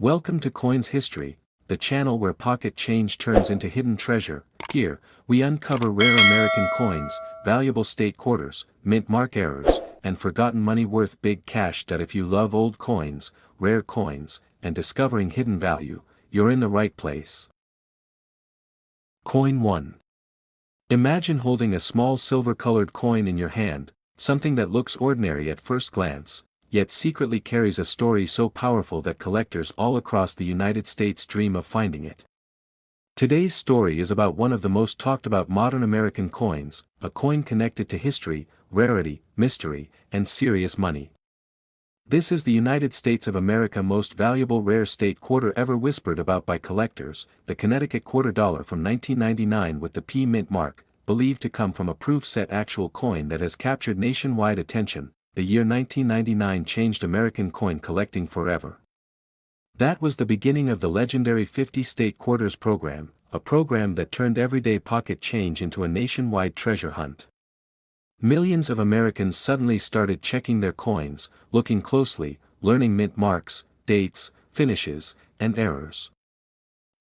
Welcome to Coins History, the channel where pocket change turns into hidden treasure. Here, we uncover rare American coins, valuable state quarters, mint mark errors, and forgotten money worth big cash. If you love old coins, rare coins, and discovering hidden value, you're in the right place. Coin 1. Imagine holding a small silver-colored coin in your hand, something that looks ordinary at first glance, yet secretly carries a story so powerful that collectors all across the United States dream of finding it. Today's story is about one of the most talked about modern American coins, a coin connected to history, rarity, mystery, and serious money. This is the United States of America most valuable rare state quarter ever whispered about by collectors, the Connecticut $quarter from 1999 with the P mint mark, believed to come from a proof-set actual coin that has captured nationwide attention. The year 1999 changed American coin collecting forever. That was the beginning of the legendary 50 state quarters program, a program that turned everyday pocket change into a nationwide treasure hunt. Millions of Americans suddenly started checking their coins, looking closely, learning mint marks, dates, finishes, and errors.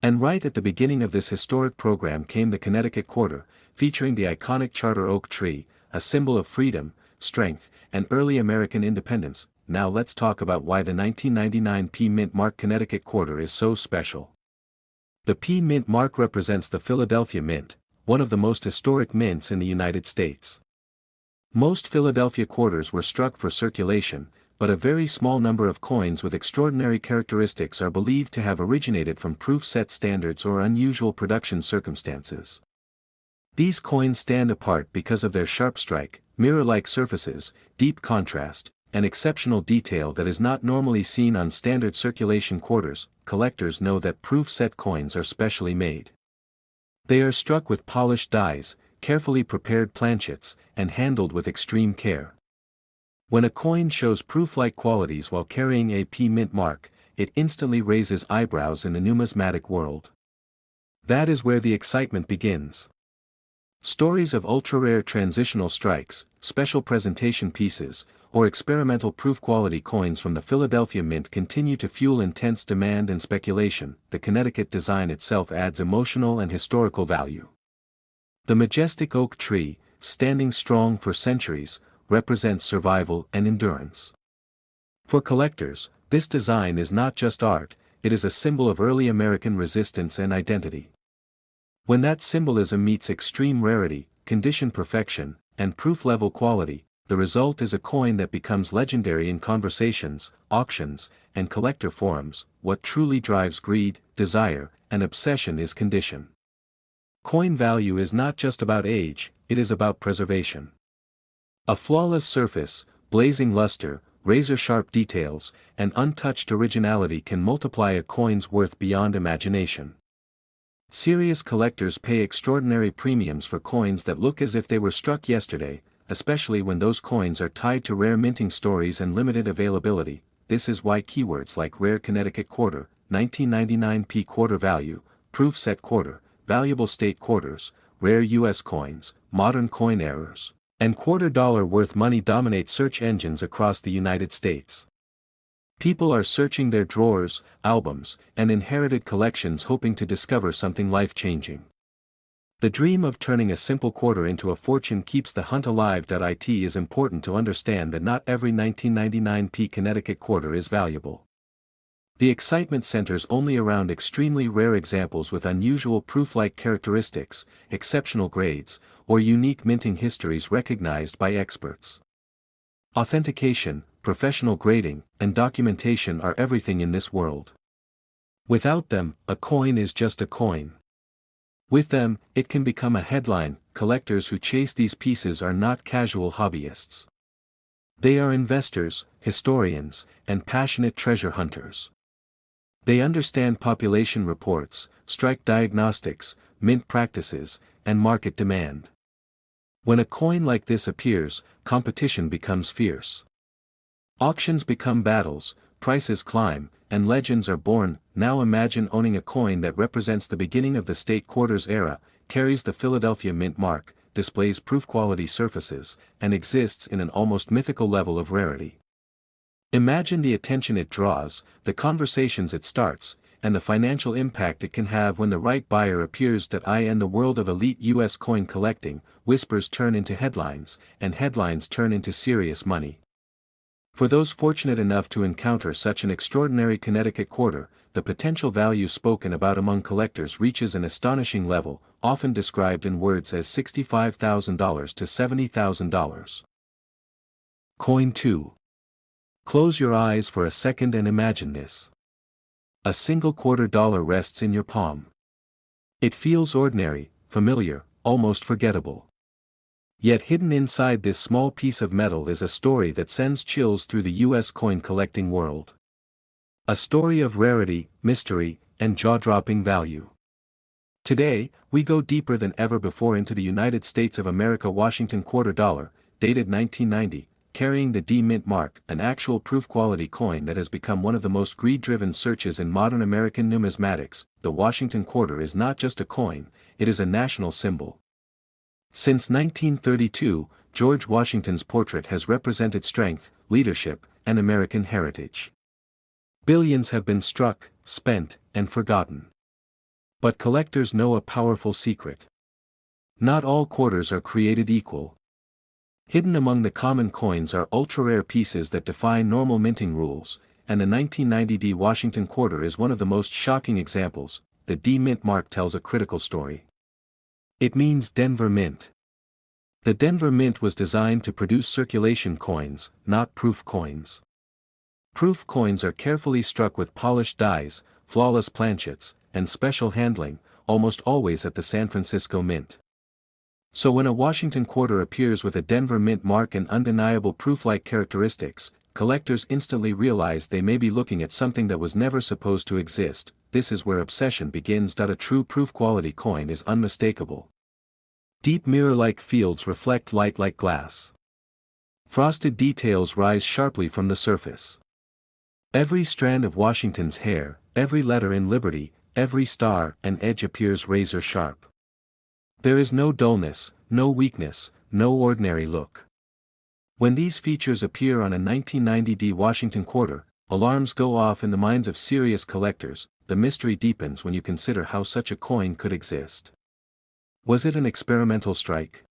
And right at the beginning of this historic program came the Connecticut quarter, featuring the iconic charter oak tree, a symbol of freedom, strength, and early American independence. Now let's talk about why the 1999 P mint mark Connecticut quarter is so special. The P mint mark represents the Philadelphia Mint, one of the most historic mints in the United States. Most Philadelphia quarters were struck for circulation, but a very small number of coins with extraordinary characteristics are believed to have originated from proof-set standards or unusual production circumstances. These coins stand apart because of their sharp strike, mirror-like surfaces, deep contrast, and exceptional detail that is not normally seen on standard circulation quarters. Collectors know that proof-set coins are specially made. They are struck with polished dies, carefully prepared planchets, and handled with extreme care. When a coin shows proof-like qualities while carrying a P mint mark, it instantly raises eyebrows in the numismatic world. That is where the excitement begins. Stories of ultra-rare transitional strikes, special presentation pieces, or experimental proof-quality coins from the Philadelphia Mint continue to fuel intense demand and speculation. The Connecticut design itself adds emotional and historical value. The majestic oak tree, standing strong for centuries, represents survival and endurance. For collectors, this design is not just art, it is a symbol of early American resistance and identity. When that symbolism meets extreme rarity, condition perfection, and proof-level quality, the result is a coin that becomes legendary in conversations, auctions, and collector forums. What truly drives greed, desire, and obsession is condition. Coin value is not just about age, it is about preservation. A flawless surface, blazing luster, razor-sharp details, and untouched originality can multiply a coin's worth beyond imagination. Serious collectors pay extraordinary premiums for coins that look as if they were struck yesterday, especially when those coins are tied to rare minting stories and limited availability. This is why keywords like rare Connecticut quarter, 1999 P quarter value, proof-set quarter, valuable state quarters, rare U.S. coins, modern coin errors, and $quarter worth money dominate search engines across the United States. People are searching their drawers, albums, and inherited collections hoping to discover something life-changing. The dream of turning a simple quarter into a fortune keeps the hunt alive. It is important to understand that not every 1999 P Connecticut quarter is valuable. The excitement centers only around extremely rare examples with unusual proof-like characteristics, exceptional grades, or unique minting histories recognized by experts. Authentication, professional grading, and documentation are everything in this world. Without them, a coin is just a coin. With them, it can become a headline. Collectors who chase these pieces are not casual hobbyists. They are investors, historians, and passionate treasure hunters. They understand population reports, strike diagnostics, mint practices, and market demand. When a coin like this appears, competition becomes fierce. Auctions become battles, prices climb, and legends are born. Now imagine owning a coin that represents the beginning of the state quarters era, carries the Philadelphia Mint mark, displays proof-quality surfaces, and exists in an almost mythical level of rarity. Imagine the attention it draws, the conversations it starts, and the financial impact it can have when the right buyer appears. In the world of elite US coin collecting, whispers turn into headlines, and headlines turn into serious money. For those fortunate enough to encounter such an extraordinary Connecticut quarter, the potential value spoken about among collectors reaches an astonishing level, often described in words as $65,000 to $70,000. Coin 2. Close your eyes for a second and imagine this. A single $quarter rests in your palm. It feels ordinary, familiar, almost forgettable. Yet hidden inside this small piece of metal is a story that sends chills through the US coin collecting world. A story of rarity, mystery, and jaw-dropping value. Today, we go deeper than ever before into the United States of America Washington quarter dollar, dated 1990, carrying the D Mint mark, an actual proof-quality coin that has become one of the most greed-driven searches in modern American numismatics. The Washington quarter is not just a coin, it is a national symbol. Since 1932, George Washington's portrait has represented strength, leadership, and American heritage. Billions have been struck, spent, and forgotten. But collectors know a powerful secret. Not all quarters are created equal. Hidden among the common coins are ultra-rare pieces that defy normal minting rules, and the 1990 D Washington quarter is one of the most shocking examples. The D Mint mark tells a critical story. It means Denver Mint. The Denver Mint was designed to produce circulation coins, not proof coins. Proof coins are carefully struck with polished dies, flawless planchets, and special handling, almost always at the San Francisco Mint. So when a Washington quarter appears with a Denver Mint mark and undeniable proof-like characteristics, collectors instantly realize they may be looking at something that was never supposed to exist. This is where obsession begins. A true proof-quality coin is unmistakable. Deep mirror-like fields reflect light like glass. Frosted details rise sharply from the surface. Every strand of Washington's hair, every letter in Liberty, every star and edge appears razor sharp. There is no dullness, no weakness, no ordinary look. When these features appear on a 1990 D Washington quarter, alarms go off in the minds of serious collectors. The mystery deepens when you consider how such a coin could exist. Was it an experimental strike?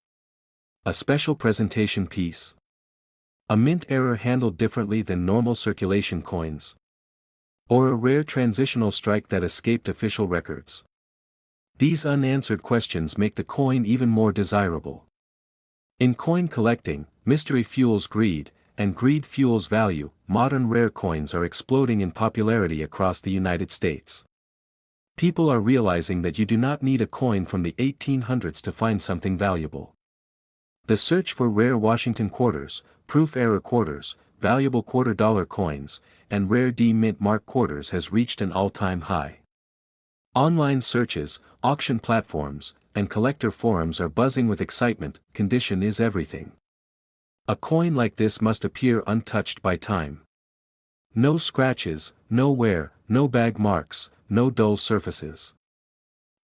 A special presentation piece? A mint error handled differently than normal circulation coins? Or a rare transitional strike that escaped official records? These unanswered questions make the coin even more desirable. In coin collecting, mystery fuels greed, and greed fuels value. Modern rare coins are exploding in popularity across the United States. People are realizing that you do not need a coin from the 1800s to find something valuable. The search for rare Washington quarters, proof error quarters, valuable quarter dollar coins, and rare D Mint mark quarters has reached an all-time high. Online searches, auction platforms, and collector forums are buzzing with excitement. Condition is everything. A coin like this must appear untouched by time. No scratches, no wear, no bag marks, no dull surfaces.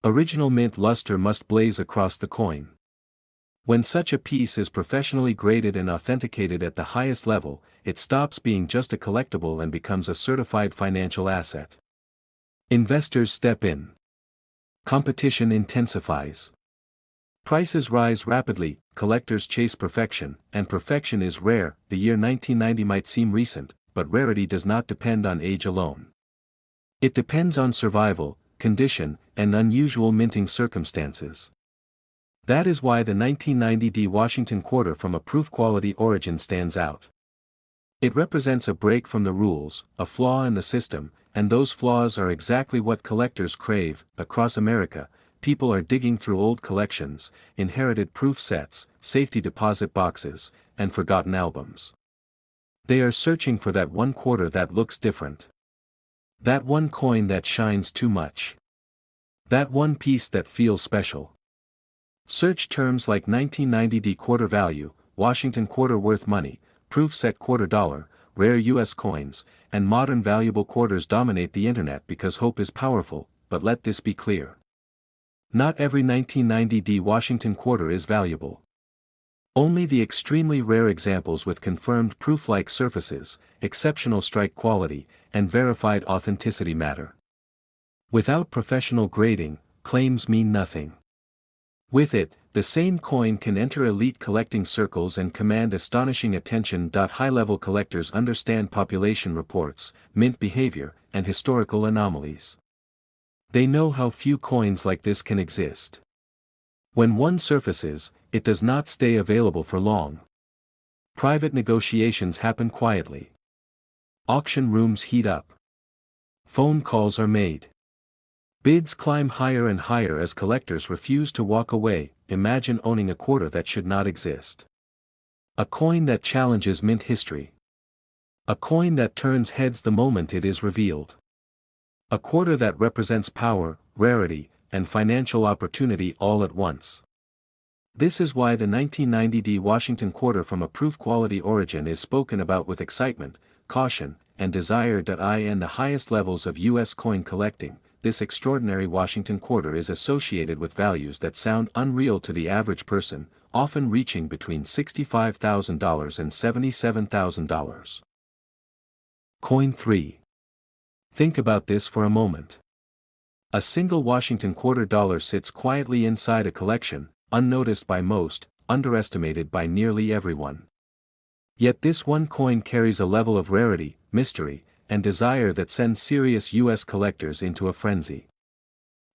Original mint luster must blaze across the coin. When such a piece is professionally graded and authenticated at the highest level, it stops being just a collectible and becomes a certified financial asset. Investors step in. Competition intensifies. Prices rise rapidly, collectors chase perfection, and perfection is rare. The year 1990 might seem recent, but rarity does not depend on age alone. It depends on survival, condition, and unusual minting circumstances. That is why the 1990 D Washington quarter from a proof-quality origin stands out. It represents a break from the rules, a flaw in the system, and those flaws are exactly what collectors crave. Across America, people are digging through old collections, inherited proof sets, safety deposit boxes, and forgotten albums. They are searching for that one quarter that looks different. That one coin that shines too much. That one piece that feels special. Search terms like 1990 D quarter value, Washington quarter worth money, proof set quarter dollar, rare US coins, and modern valuable quarters dominate the internet because hope is powerful. But let this be clear. Not every 1990 D Washington quarter is valuable. Only the extremely rare examples with confirmed proof-like surfaces, exceptional strike quality, and verified authenticity matter. Without professional grading, claims mean nothing. With it, the same coin can enter elite collecting circles and command astonishing attention. High-level collectors understand population reports, mint behavior, and historical anomalies. They know how few coins like this can exist. When one surfaces, it does not stay available for long. Private negotiations happen quietly. Auction rooms heat up. Phone calls are made. Bids climb higher and higher as collectors refuse to walk away. Imagine owning a quarter that should not exist. A coin that challenges mint history. A coin that turns heads the moment it is revealed. A quarter that represents power, rarity, and financial opportunity all at once. This is why the 1990 Washington quarter from a proof-quality origin is spoken about with excitement, caution, and desire. In the highest levels of U.S. coin collecting, this extraordinary Washington quarter is associated with values that sound unreal to the average person, often reaching between $65,000 and $77,000. Coin 3. Think about this for a moment. A single Washington quarter dollar sits quietly inside a collection, unnoticed by most, underestimated by nearly everyone. Yet this one coin carries a level of rarity, mystery, and desire that sends serious U.S. collectors into a frenzy.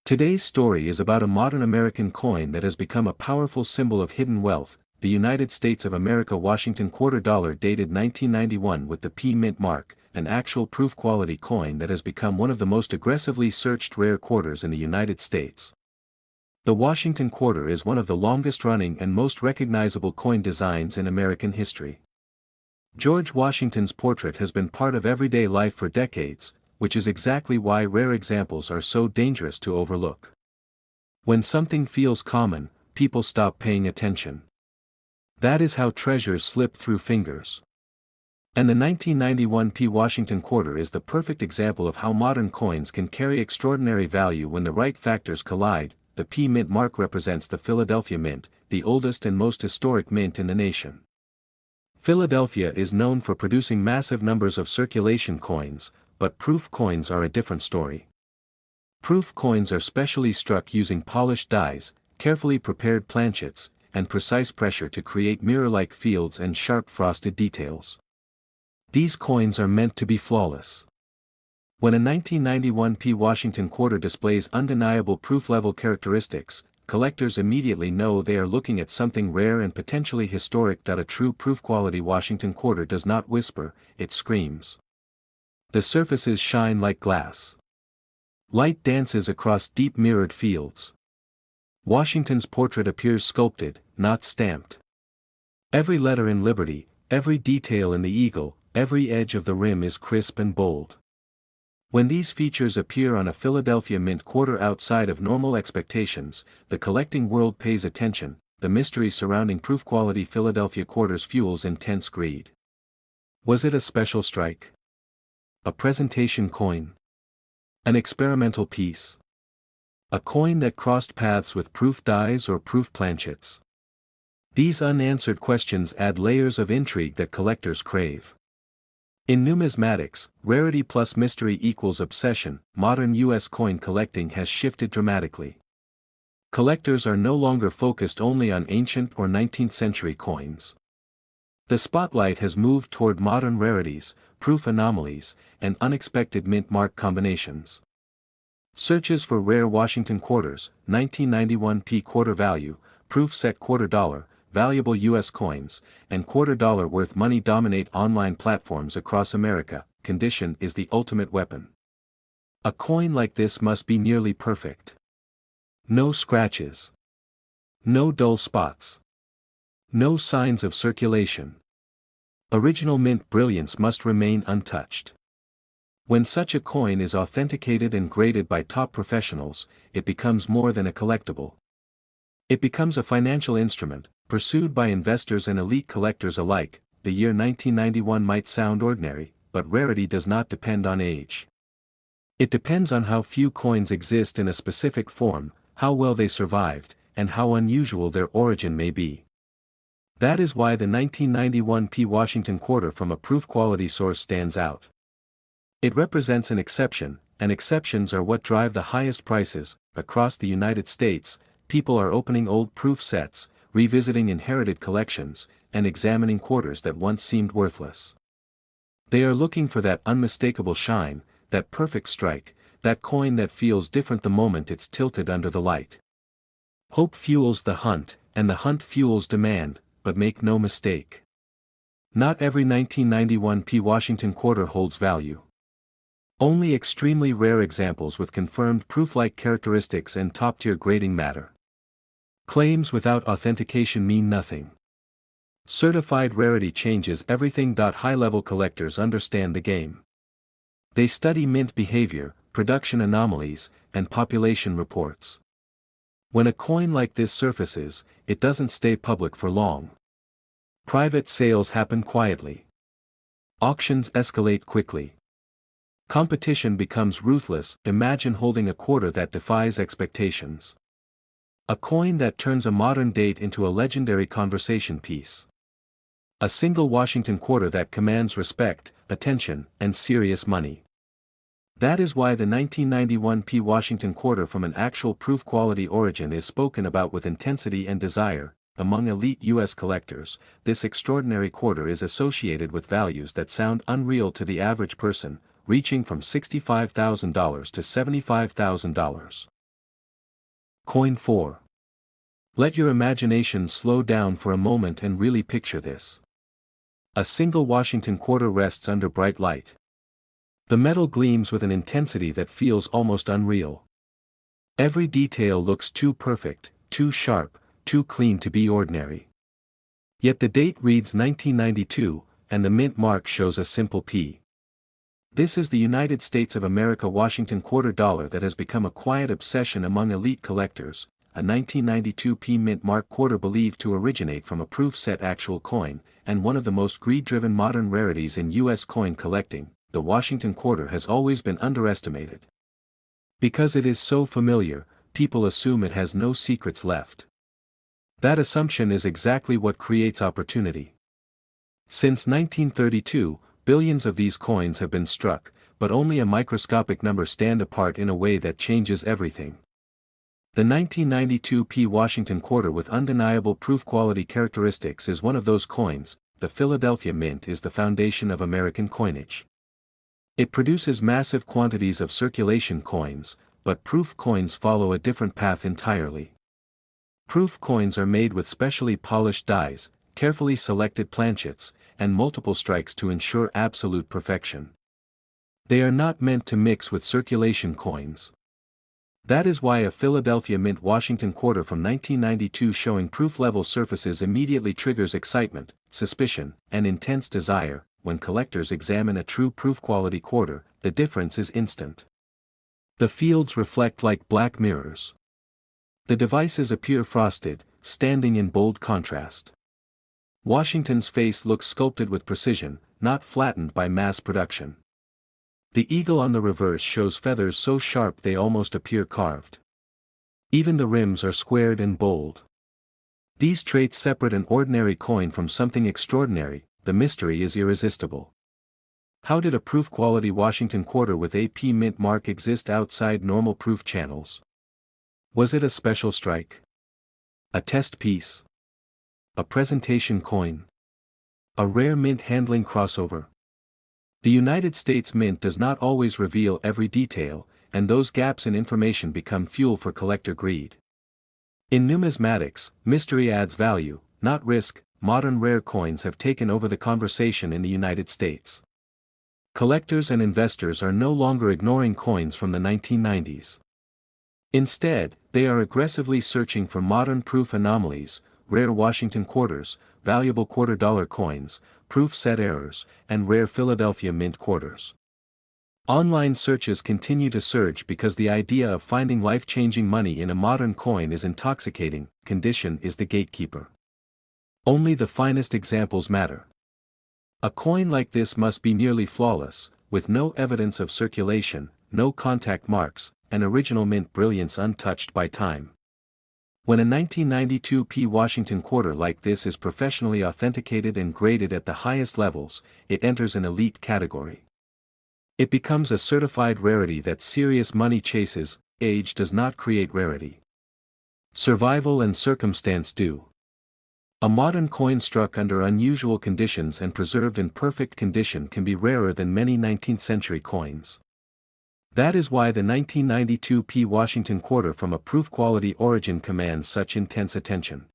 Today's story is about a modern American coin that has become a powerful symbol of hidden wealth, the United States of America Washington quarter dollar dated 1991 with the P Mint mark, an actual proof-quality coin that has become one of the most aggressively searched rare quarters in the United States. The Washington quarter is one of the longest-running and most recognizable coin designs in American history. George Washington's portrait has been part of everyday life for decades, which is exactly why rare examples are so dangerous to overlook. When something feels common, people stop paying attention. That is how treasures slip through fingers. And the 1991 P Washington quarter is the perfect example of how modern coins can carry extraordinary value when the right factors collide. The P Mint mark represents the Philadelphia Mint, the oldest and most historic mint in the nation. Philadelphia is known for producing massive numbers of circulation coins, but proof coins are a different story. Proof coins are specially struck using polished dies, carefully prepared planchets, and precise pressure to create mirror-like fields and sharp frosted details. These coins are meant to be flawless. When a 1991 P Washington quarter displays undeniable proof-level characteristics, collectors immediately know they are looking at something rare and potentially historic. A true proof-quality Washington quarter does not whisper, it screams. The surfaces shine like glass. Light dances across deep mirrored fields. Washington's portrait appears sculpted, not stamped. Every letter in Liberty, every detail in the eagle, every edge of the rim is crisp and bold. When these features appear on a Philadelphia Mint quarter outside of normal expectations, the collecting world pays attention. The mystery surrounding proof-quality Philadelphia quarters fuels intense greed. Was it a special strike? A presentation coin? An experimental piece? A coin that crossed paths with proof dies or proof planchets? These unanswered questions add layers of intrigue that collectors crave. In numismatics, rarity plus mystery equals obsession. Modern U.S. coin collecting has shifted dramatically. Collectors are no longer focused only on ancient or 19th-century coins. The spotlight has moved toward modern rarities, proof anomalies, and unexpected mint mark combinations. Searches for rare Washington quarters, 1991 P quarter value, proof set quarter dollar, valuable U.S. coins, and quarter dollar worth money dominate online platforms across America. Condition is the ultimate weapon. A coin like this must be nearly perfect. No scratches. No dull spots. No signs of circulation. Original mint brilliance must remain untouched. When such a coin is authenticated and graded by top professionals, it becomes more than a collectible. It becomes a financial instrument, pursued by investors and elite collectors alike. The year 1991 might sound ordinary, but rarity does not depend on age. It depends on how few coins exist in a specific form, how well they survived, and how unusual their origin may be. That is why the 1991 P. Washington quarter from a proof quality source stands out. It represents an exception, and exceptions are what drive the highest prices. Across the United States, people are opening old proof sets, revisiting inherited collections, and examining quarters that once seemed worthless. They are looking for that unmistakable shine, that perfect strike, that coin that feels different the moment it's tilted under the light. Hope fuels the hunt, and the hunt fuels demand, but make no mistake. Not every 1991 P. Washington quarter holds value. Only extremely rare examples with confirmed proof-like characteristics and top-tier grading matter. Claims without authentication mean nothing. Certified rarity changes everything. High-level collectors understand the game. They study mint behavior, production anomalies, and population reports. When a coin like this surfaces, it doesn't stay public for long. Private sales happen quietly. Auctions escalate quickly. Competition becomes ruthless. Imagine holding a quarter that defies expectations. A coin that turns a modern date into a legendary conversation piece. A single Washington quarter that commands respect, attention, and serious money. That is why the 1991 P. Washington quarter from an actual proof quality origin is spoken about with intensity and desire. Among elite U.S. collectors, this extraordinary quarter is associated with values that sound unreal to the average person, reaching from $65,000 to $75,000. Coin 4. Let your imagination slow down for a moment and really picture this. A single Washington quarter rests under bright light. The metal gleams with an intensity that feels almost unreal. Every detail looks too perfect, too sharp, too clean to be ordinary. Yet the date reads 1992, and the mint mark shows a simple P. This is the United States of America Washington quarter dollar that has become a quiet obsession among elite collectors, a 1992 P mint mark quarter believed to originate from a proof set actual coin, and one of the most greed-driven modern rarities in U.S. coin collecting. The Washington quarter has always been underestimated. Because it is so familiar, people assume it has no secrets left. That assumption is exactly what creates opportunity. Since 1932, billions of these coins have been struck, but only a microscopic number stand apart in a way that changes everything. The 1992 P. Washington quarter with undeniable proof quality characteristics is one of those coins. The Philadelphia Mint is the foundation of American coinage. It produces massive quantities of circulation coins, but proof coins follow a different path entirely. Proof coins are made with specially polished dies, carefully selected planchets, and multiple strikes to ensure absolute perfection. They are not meant to mix with circulation coins. That is why a Philadelphia Mint Washington quarter from 1992 showing proof-level surfaces immediately triggers excitement, suspicion, and intense desire. When collectors examine a true proof-quality quarter, the difference is instant. The fields reflect like black mirrors. The devices appear frosted, standing in bold contrast. Washington's face looks sculpted with precision, not flattened by mass production. The eagle on the reverse shows feathers so sharp they almost appear carved. Even the rims are squared and bold. These traits separate an ordinary coin from something extraordinary. The mystery is irresistible. How did a proof-quality Washington quarter with a P mint mark exist outside normal proof channels? Was it a special strike? A test piece? A presentation coin? A rare mint handling crossover? The United States Mint does not always reveal every detail, and those gaps in information become fuel for collector greed. In numismatics, mystery adds value, not risk. Modern rare coins have taken over the conversation in the United States. Collectors and investors are no longer ignoring coins from the 1990s. Instead, they are aggressively searching for modern proof anomalies, rare Washington quarters, valuable quarter dollar coins, proof set errors, and rare Philadelphia Mint quarters. Online searches continue to surge because the idea of finding life-changing money in a modern coin is intoxicating. Condition is the gatekeeper. Only the finest examples matter. A coin like this must be nearly flawless, with no evidence of circulation, no contact marks, and original mint brilliance untouched by time. When a 1992 P. Washington quarter like this is professionally authenticated and graded at the highest levels, it enters an elite category. It becomes a certified rarity that serious money chases. Age does not create rarity. Survival and circumstance do. A modern coin struck under unusual conditions and preserved in perfect condition can be rarer than many 19th century coins. That is why the 1992 P. Washington quarter from a proof-quality origin commands such intense attention.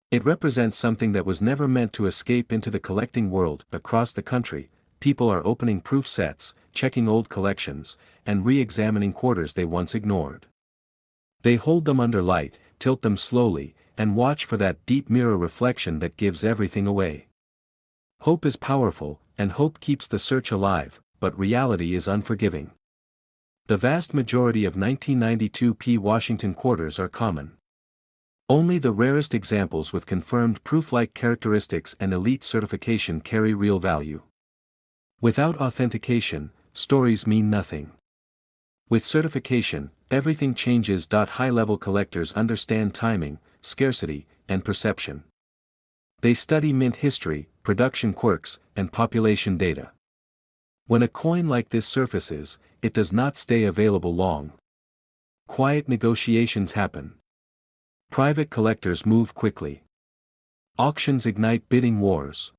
It represents something that was never meant to escape into the collecting world. Across the country, people are opening proof sets, checking old collections, and re-examining quarters they once ignored. They hold them under light, tilt them slowly, and watch for that deep mirror reflection that gives everything away. Hope is powerful, and hope keeps the search alive, but reality is unforgiving. The vast majority of 1992 P. Washington quarters are common. Only the rarest examples with confirmed proof-like characteristics and elite certification carry real value. Without authentication, stories mean nothing. With certification, everything changes. High-level collectors understand timing, scarcity, and perception. They study mint history, production quirks, and population data. When a coin like this surfaces, it does not stay available long. Quiet negotiations happen. Private collectors move quickly. Auctions ignite bidding wars.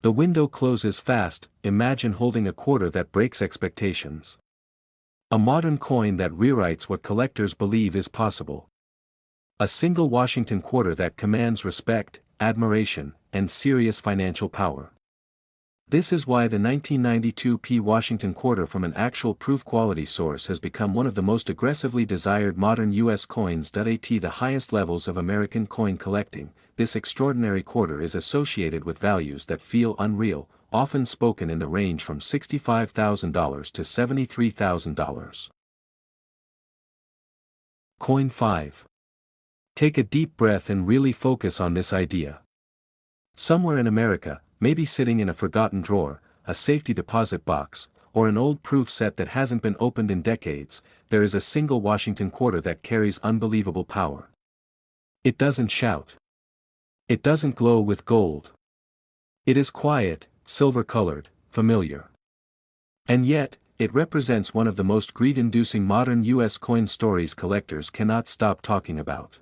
The window closes fast. Imagine holding a quarter that breaks expectations. A modern coin that rewrites what collectors believe is possible. A single Washington quarter that commands respect, admiration, and serious financial power. This is why the 1992 P. Washington quarter from an actual proof-quality source has become one of the most aggressively desired modern U.S. coins. At the highest levels of American coin collecting, this extraordinary quarter is associated with values that feel unreal, often spoken in the range from $65,000 to $73,000. Coin 5. Take a deep breath and really focus on this idea. Somewhere in America, maybe sitting in a forgotten drawer, a safety deposit box, or an old proof set that hasn't been opened in decades, there is a single Washington quarter that carries unbelievable power. It doesn't shout. It doesn't glow with gold. It is quiet, silver-colored, familiar. And yet, it represents one of the most greed-inducing modern U.S. coin stories collectors cannot stop talking about.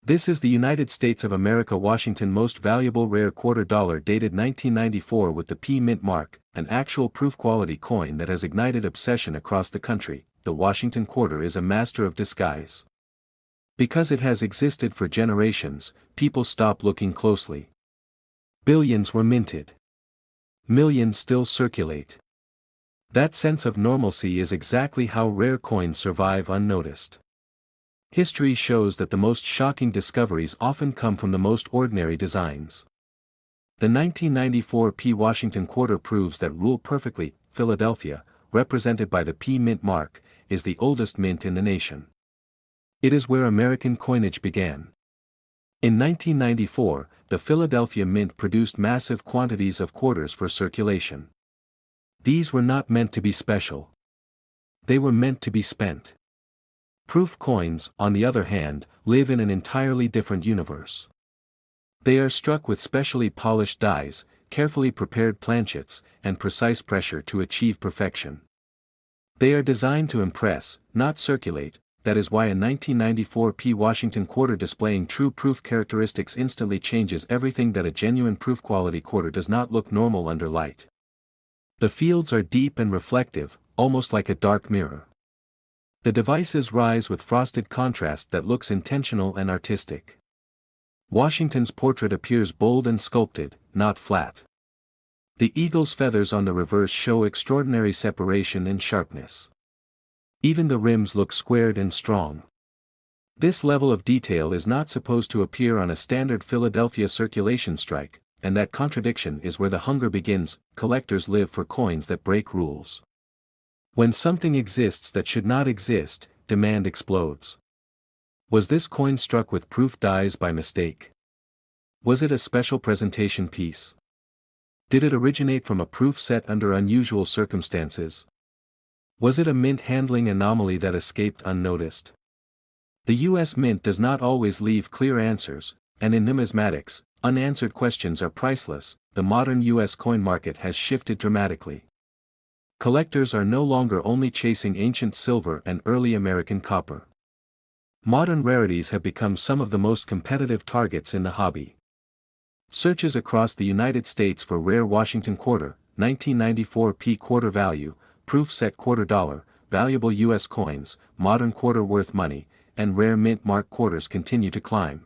This is the United States of America Washington Most Valuable Rare Quarter Dollar dated 1994 with the P Mint mark, an actual proof-quality coin that has ignited obsession across the country. The Washington quarter is a master of disguise. Because it has existed for generations, people stop looking closely. Billions were minted. Millions still circulate. That sense of normalcy is exactly how rare coins survive unnoticed. History shows that the most shocking discoveries often come from the most ordinary designs. The 1994 P. Washington quarter proves that rule perfectly. Philadelphia, represented by the P Mint mark, is the oldest mint in the nation. It is where American coinage began. In 1994, the Philadelphia Mint produced massive quantities of quarters for circulation. These were not meant to be special. They were meant to be spent. Proof coins, on the other hand, live in an entirely different universe. They are struck with specially polished dies, carefully prepared planchets, and precise pressure to achieve perfection. They are designed to impress, not circulate. That is why a 1994 P. Washington quarter displaying true proof characteristics instantly changes everything. That a genuine proof-quality quarter does not look normal under light. The fields are deep and reflective, almost like a dark mirror. The devices rise with frosted contrast that looks intentional and artistic. Washington's portrait appears bold and sculpted, not flat. The eagle's feathers on the reverse show extraordinary separation and sharpness. Even the rims look squared and strong. This level of detail is not supposed to appear on a standard Philadelphia circulation strike, and that contradiction is where the hunger begins. Collectors live for coins that break rules. When something exists that should not exist, demand explodes. Was this coin struck with proof dies by mistake? Was it a special presentation piece? Did it originate from a proof set under unusual circumstances? Was it a mint handling anomaly that escaped unnoticed? The US Mint does not always leave clear answers, and in numismatics, unanswered questions are priceless. The modern US coin market has shifted dramatically. Collectors are no longer only chasing ancient silver and early American copper. Modern rarities have become some of the most competitive targets in the hobby. Searches across the United States for rare Washington quarter, 1994 P quarter value, proof set quarter dollar, valuable US coins, modern quarter worth money, and rare mint mark quarters continue to climb.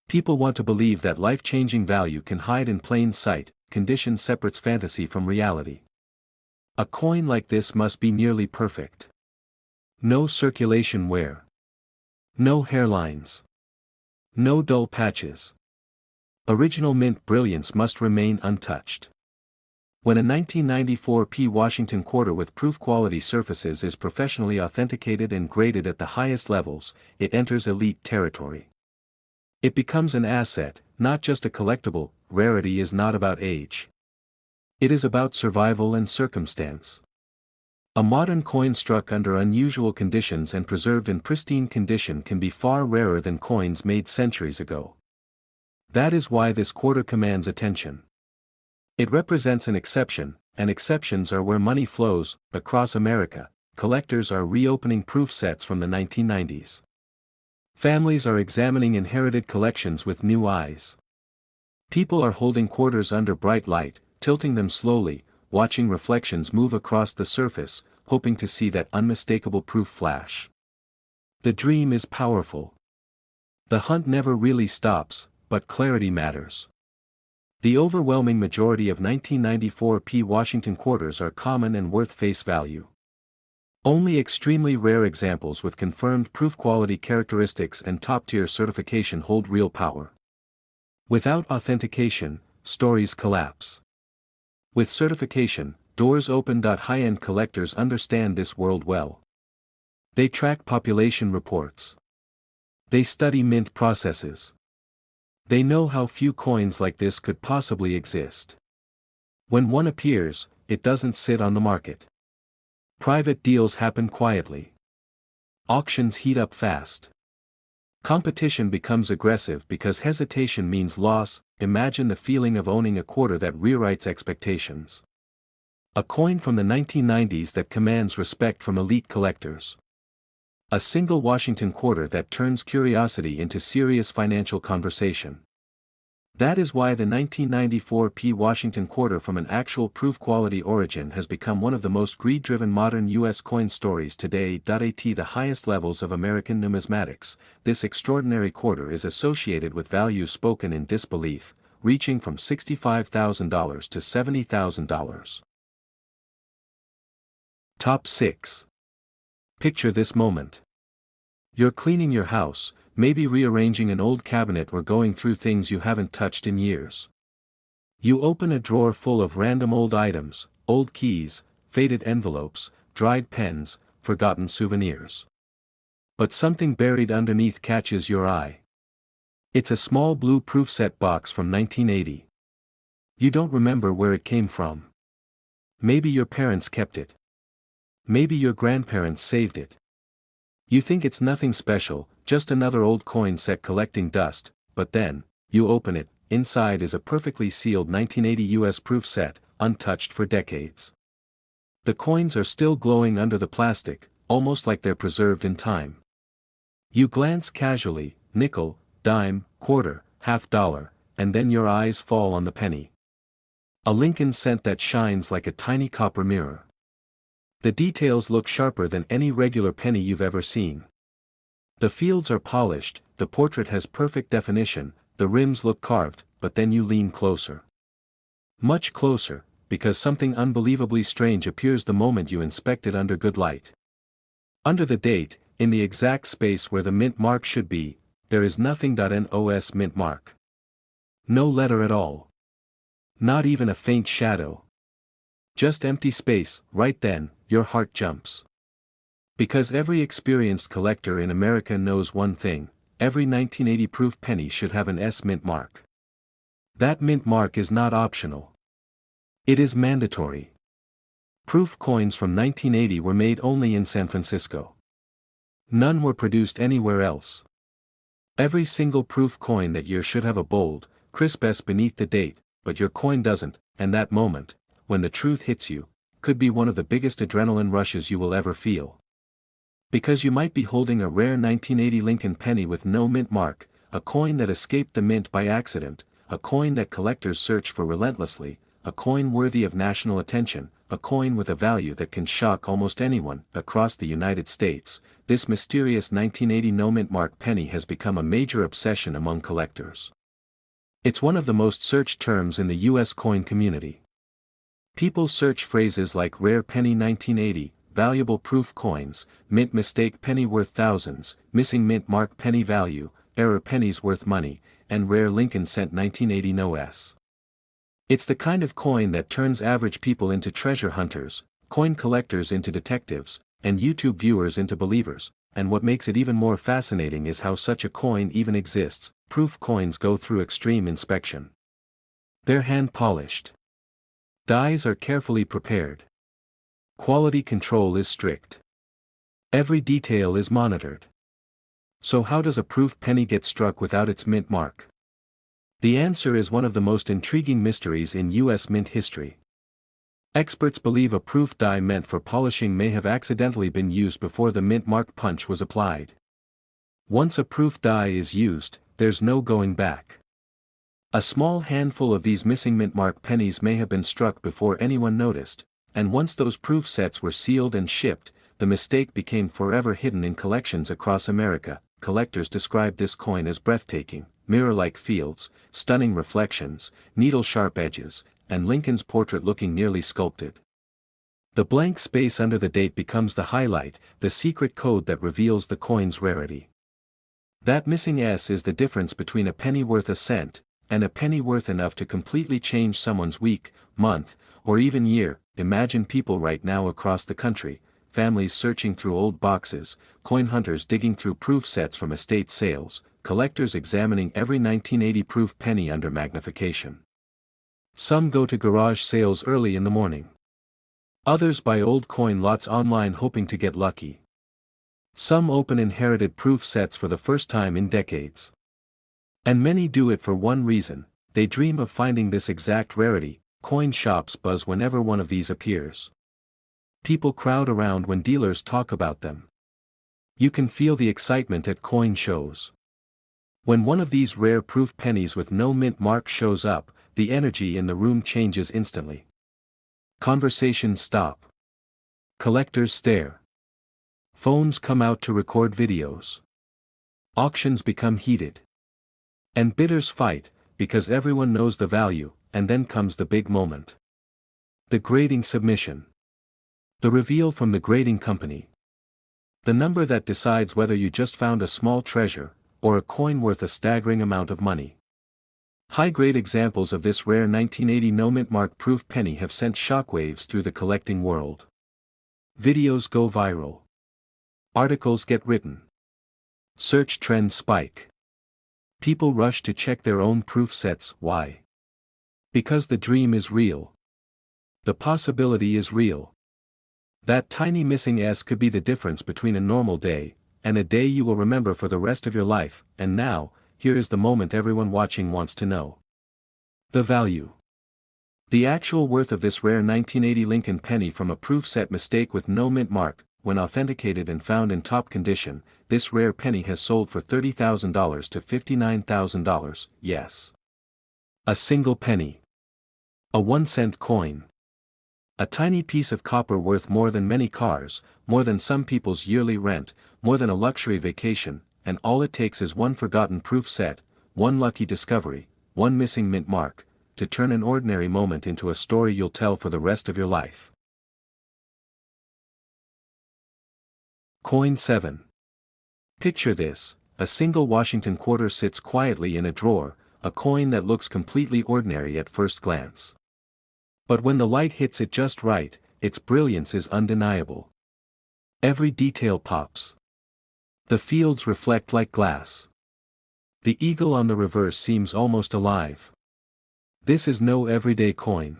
People want to believe that life-changing value can hide in plain sight. Condition separates fantasy from reality. A coin like this must be nearly perfect. No circulation wear. No hairlines. No dull patches. Original mint brilliance must remain untouched. When a 1994 P Washington quarter with proof quality surfaces is professionally authenticated and graded at the highest levels, it enters elite territory. It becomes an asset, not just a collectible. Rarity is not about age. It is about survival and circumstance. A modern coin struck under unusual conditions and preserved in pristine condition can be far rarer than coins made centuries ago. That is why this quarter commands attention. It represents an exception, and exceptions are where money flows. Across America, collectors are reopening proof sets from the 1990s. Families are examining inherited collections with new eyes. People are holding quarters under bright light, tilting them slowly, watching reflections move across the surface, hoping to see that unmistakable proof flash. The dream is powerful. The hunt never really stops, but clarity matters. The overwhelming majority of 1994 P Washington quarters are common and worth face value. Only extremely rare examples with confirmed proof quality characteristics and top-tier certification hold real power. Without authentication, stories collapse. With certification, doors open. High-end collectors understand this world well. They track population reports. They study mint processes. They know how few coins like this could possibly exist. When one appears, it doesn't sit on the market. Private deals happen quietly. Auctions heat up fast. Competition becomes aggressive because hesitation means loss. Imagine the feeling of owning a quarter that rewrites expectations. A coin from the 1990s that commands respect from elite collectors. A single Washington quarter that turns curiosity into serious financial conversation. That is why the 1994 P Washington quarter from an actual proof quality origin has become one of the most greed-driven modern U.S. coin stories today. At the highest levels of American numismatics, this extraordinary quarter is associated with values spoken in disbelief, reaching from $65,000 to $70,000. Top 6. Picture this moment. You're cleaning your house, maybe rearranging an old cabinet or going through things you haven't touched in years. You open a drawer full of random old items, old keys, faded envelopes, dried pens, forgotten souvenirs. But something buried underneath catches your eye. It's a small blue proof set box from 1980. You don't remember where it came from. Maybe your parents kept it. Maybe your grandparents saved it. You think it's nothing special, just another old coin set collecting dust, but then, you open it. Inside is a perfectly sealed 1980 US proof set, untouched for decades. The coins are still glowing under the plastic, almost like they're preserved in time. You glance casually, nickel, dime, quarter, $50, and then your eyes fall on the penny. A Lincoln cent that shines like a tiny copper mirror. The details look sharper than any regular penny you've ever seen. The fields are polished, the portrait has perfect definition, the rims look carved, but then you lean closer. Much closer, because something unbelievably strange appears the moment you inspect it under good light. Under the date, in the exact space where the mint mark should be, there is nothing. NOS mint mark. No letter at all. Not even a faint shadow. Just empty space. Right then, your heart jumps. Because every experienced collector in America knows one thing: every 1980 proof penny should have an S mint mark. That mint mark is not optional. It is mandatory. Proof coins from 1980 were made only in San Francisco. None were produced anywhere else. Every single proof coin that year should have a bold, crisp S beneath the date, but your coin doesn't, and that moment, when the truth hits you, could be one of the biggest adrenaline rushes you will ever feel. Because you might be holding a rare 1980 Lincoln penny with no mint mark, a coin that escaped the mint by accident, a coin that collectors search for relentlessly, a coin worthy of national attention, a coin with a value that can shock almost anyone across the United States. This mysterious 1980 no mint mark penny has become a major obsession among collectors. It's one of the most searched terms in the U.S. coin community. People search phrases like rare penny 1980, valuable proof coins, mint mistake penny worth thousands, missing mint mark penny value, error pennies worth money, and rare Lincoln cent 1980 no S. It's the kind of coin that turns average people into treasure hunters, coin collectors into detectives, and YouTube viewers into believers, and what makes it even more fascinating is how such a coin even exists. Proof coins go through extreme inspection. They're hand-polished. Dies are carefully prepared. Quality control is strict. Every detail is monitored. So how does a proof penny get struck without its mint mark? The answer is one of the most intriguing mysteries in U.S. mint history. Experts believe a proof die meant for polishing may have accidentally been used before the mint mark punch was applied. Once a proof die is used, there's no going back. A small handful of these missing mint mark pennies may have been struck before anyone noticed, and once those proof sets were sealed and shipped, the mistake became forever hidden in collections across America. Collectors describe this coin as breathtaking, mirror-like fields, stunning reflections, needle-sharp edges, and Lincoln's portrait looking nearly sculpted. The blank space under the date becomes the highlight, the secret code that reveals the coin's rarity. That missing S is the difference between a penny worth a cent, and a penny worth enough to completely change someone's week, month, or even year. Imagine people right now across the country, families searching through old boxes, coin hunters digging through proof sets from estate sales, collectors examining every 1980 proof penny under magnification. Some go to garage sales early in the morning. Others buy old coin lots online hoping to get lucky. Some open inherited proof sets for the first time in decades. And many do it for one reason: they dream of finding this exact rarity. Coin shops buzz whenever one of these appears. People crowd around when dealers talk about them. You can feel the excitement at coin shows. When one of these rare proof pennies with no mint mark shows up, the energy in the room changes instantly. Conversations stop. Collectors stare. Phones come out to record videos. Auctions become heated. And bidders fight, because everyone knows the value, and then comes the big moment. The grading submission. The reveal from the grading company. The number that decides whether you just found a small treasure, or a coin worth a staggering amount of money. High-grade examples of this rare 1980 no mint mark proof penny have sent shockwaves through the collecting world. Videos go viral. Articles get written. Search trends spike. People rush to check their own proof sets. Why? Because the dream is real. The possibility is real. That tiny missing S could be the difference between a normal day, and a day you will remember for the rest of your life. And now, here is the moment everyone watching wants to know. The value. The actual worth of this rare 1980 Lincoln penny from a proof set mistake with no mint mark. When authenticated and found in top condition, this rare penny has sold for $30,000 to $59,000, yes. A single penny. A 1-cent coin. A tiny piece of copper worth more than many cars, more than some people's yearly rent, more than a luxury vacation, and all it takes is one forgotten proof set, one lucky discovery, one missing mint mark, to turn an ordinary moment into a story you'll tell for the rest of your life. Coin 7. Picture this: a single Washington quarter sits quietly in a drawer, a coin that looks completely ordinary at first glance. But when the light hits it just right, its brilliance is undeniable. Every detail pops. The fields reflect like glass. The eagle on the reverse seems almost alive. This is no everyday coin.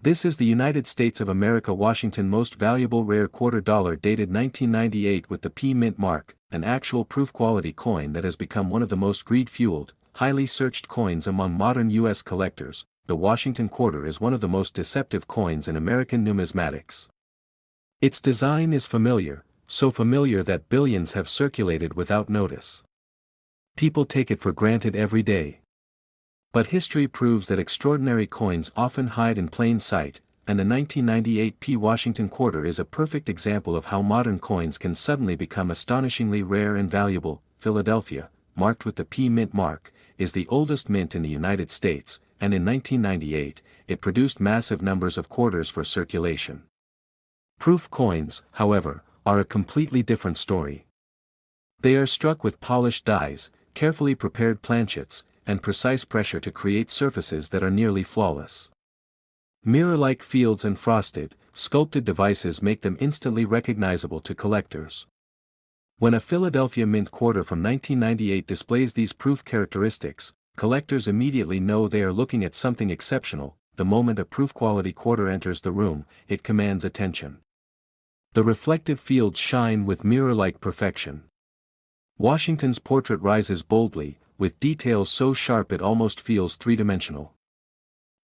This is the United States of America Washington Most Valuable Rare Quarter Dollar dated 1998 with the P Mint mark, an actual proof quality coin that has become one of the most greed-fueled, highly searched coins among modern U.S. collectors. The Washington quarter is one of the most deceptive coins in American numismatics. Its design is familiar, so familiar that billions have circulated without notice. People take it for granted every day. But history proves that extraordinary coins often hide in plain sight, and the 1998 P Washington quarter is a perfect example of how modern coins can suddenly become astonishingly rare and valuable. Philadelphia, marked with the P Mint mark, is the oldest mint in the United States, and in 1998, it produced massive numbers of quarters for circulation. Proof coins, however, are a completely different story. They are struck with polished dies, carefully prepared planchets, and precise pressure to create surfaces that are nearly flawless. Mirror-like fields and frosted, sculpted devices make them instantly recognizable to collectors. When a Philadelphia Mint quarter from 1998 displays these proof characteristics, collectors immediately know they are looking at something exceptional. The moment a proof-quality quarter enters the room, it commands attention. The reflective fields shine with mirror-like perfection. Washington's portrait rises boldly, with details so sharp it almost feels three-dimensional.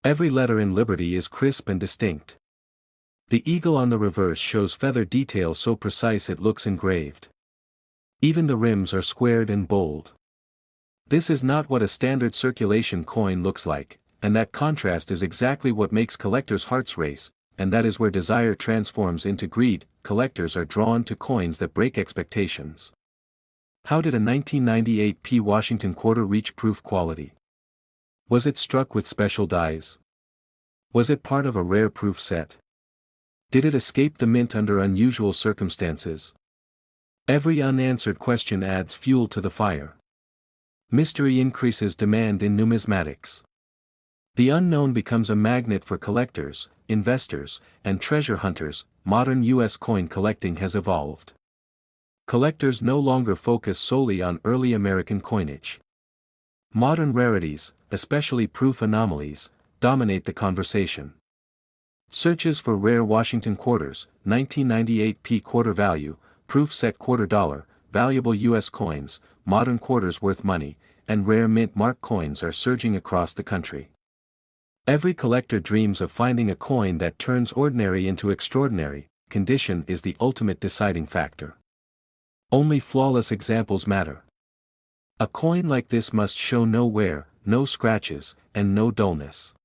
Every letter in Liberty is crisp and distinct. The eagle on the reverse shows feather detail so precise it looks engraved. Even the rims are squared and bold. This is not what a standard circulation coin looks like, and that contrast is exactly what makes collectors' hearts race, and that is where desire transforms into greed. Collectors are drawn to coins that break expectations. How did a 1998 P Washington quarter reach proof quality? Was it struck with special dies? Was it part of a rare proof set? Did it escape the mint under unusual circumstances? Every unanswered question adds fuel to the fire. Mystery increases demand in numismatics. The unknown becomes a magnet for collectors, investors, and treasure hunters. Modern U.S. coin collecting has evolved. Collectors no longer focus solely on early American coinage. Modern rarities, especially proof anomalies, dominate the conversation. Searches for rare Washington quarters, 1998 P quarter value, proof set quarter dollar, valuable U.S. coins, modern quarters worth money, and rare mint mark coins are surging across the country. Every collector dreams of finding a coin that turns ordinary into extraordinary. Condition is the ultimate deciding factor. Only flawless examples matter. A coin like this must show no wear, no scratches, and no dullness.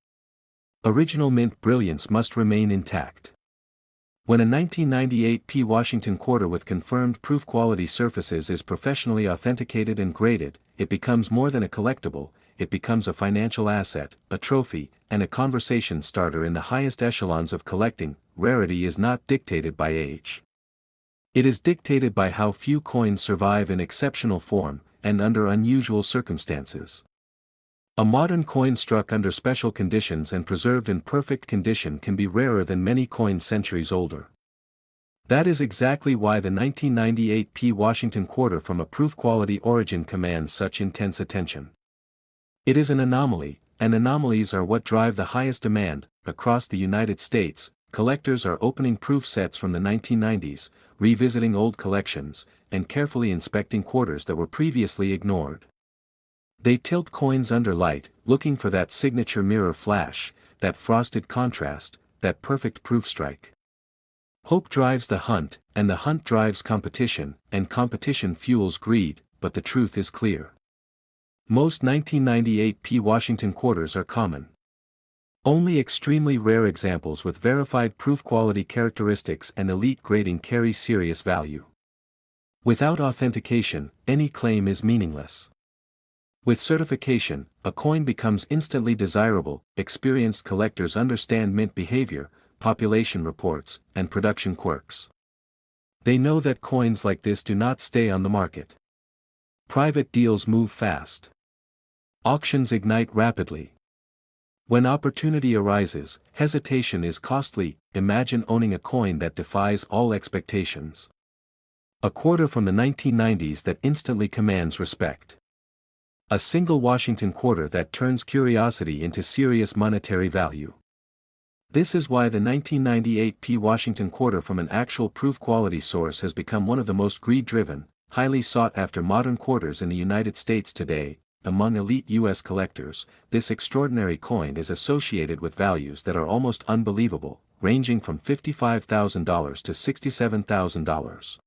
Original mint brilliance must remain intact. When a 1998 P Washington quarter with confirmed proof quality surfaces is professionally authenticated and graded, it becomes more than a collectible. It becomes a financial asset, a trophy, and a conversation starter in the highest echelons of collecting. Rarity is not dictated by age. It is dictated by how few coins survive in exceptional form, and under unusual circumstances. A modern coin struck under special conditions and preserved in perfect condition can be rarer than many coins centuries older. That is exactly why the 1998 P Washington quarter from a proof quality origin commands such intense attention. It is an anomaly, and anomalies are what drive the highest demand. Across the United States, collectors are opening proof sets from the 1990s, revisiting old collections, and carefully inspecting quarters that were previously ignored. They tilt coins under light, looking for that signature mirror flash, that frosted contrast, that perfect proof strike. Hope drives the hunt, and the hunt drives competition, and competition fuels greed, but the truth is clear. Most 1998 P Washington quarters are common. Only extremely rare examples with verified proof quality characteristics and elite grading carry serious value. Without authentication, any claim is meaningless. With certification, a coin becomes instantly desirable. Experienced collectors understand mint behavior, population reports, and production quirks. They know that coins like this do not stay on the market. Private deals move fast. Auctions ignite rapidly. When opportunity arises, hesitation is costly. Imagine owning a coin that defies all expectations. A quarter from the 1990s that instantly commands respect. A single Washington quarter that turns curiosity into serious monetary value. This is why the 1998 P. Washington quarter from an actual proof quality source has become one of the most greed-driven, highly sought-after modern quarters in the United States today. Among elite U.S. collectors, this extraordinary coin is associated with values that are almost unbelievable, ranging from $55,000 to $67,000.